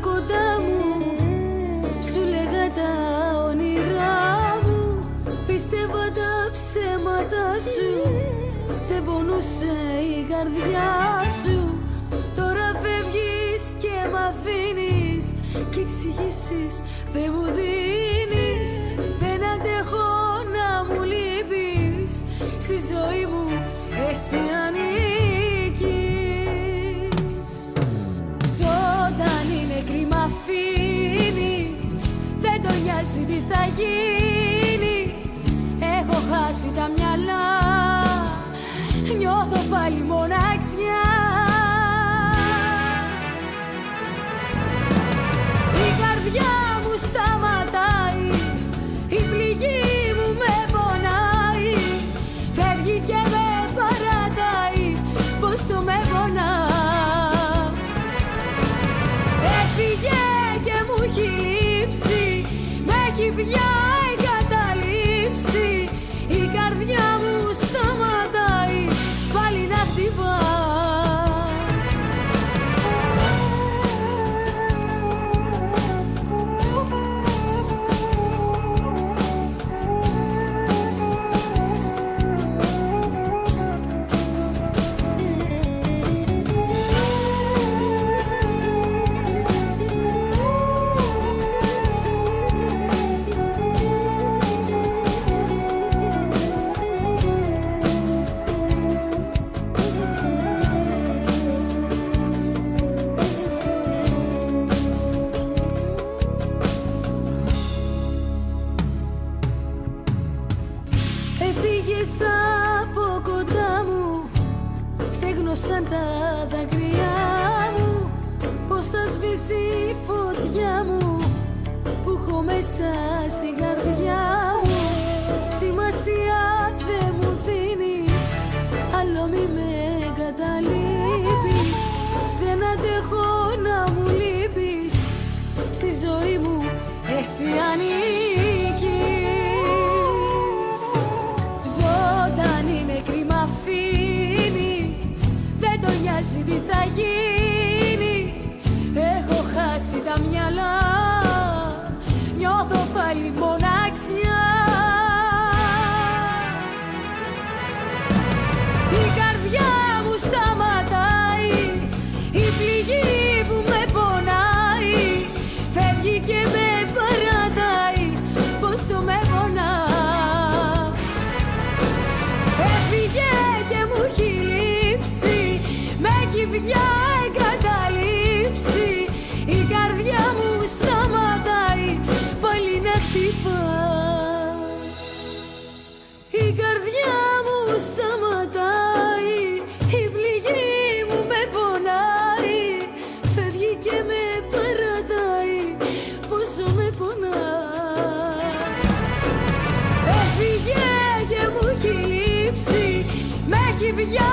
κοντά μου, σου λέγα τα όνειρά μου, πίστευα τα ψέματα σου, δεν πονούσε η καρδιά σου. Τώρα φεύγεις και μ' αφήνεις κι εξηγήσεις δεν μου δίνεις. Δεν αντέχω να μου λείπεις, στη ζωή μου εσύ ανήκεις. Ζωντανή νεκρή μ' αφήνει, δεν το νοιάζει τι θα γίνει. Έχω χάσει τα μυαλά, νιώθω πάλι μοναξιά. Η καρδιά μου σταματάει, η πληγή μου με πονάει, φεύγει και με παρατάει, πόσο με πονά. Έφυγε και μου έχει λείψει, με έχει πια εγκαταλείψει. Η καρδιά μου σταματάει πάλι να χτυπά. Έφυγες από κοντά μου, στέγνωσαν τα δάκρυά μου. Πώς θα σβήσει η φωτιά μου που έχω μέσα στην καρδιά μου. Σημασία δεν μου δίνεις, άλλο μη με εγκαταλείπεις. Δεν αντέχω να μου λείπεις, στη ζωή μου εσύ ανήκεις. Ζωντανή νεκρή μ' αφήνει, δεν το νοιάζει τι θα γίνει. Έχω χάσει τα μυαλά, νιώθω πάλι μοναξιά. Η καρδιά μου σταματάει, η πληγή που με πονάει, φεύγει και με παρατάει, πόσο με πονά. Έφυγε και μου έχει λείψει, με έχει πια εγκαταλείψει. Η καρδιά μου σταματάει πάλι να χτυπά. Η καρδιά μου σταματάει, η πληγή μου με πονάει, φεύγει και με παρατάει, πόσο με πονά. Έφυγε και μου έχει λείψει, με έχει πια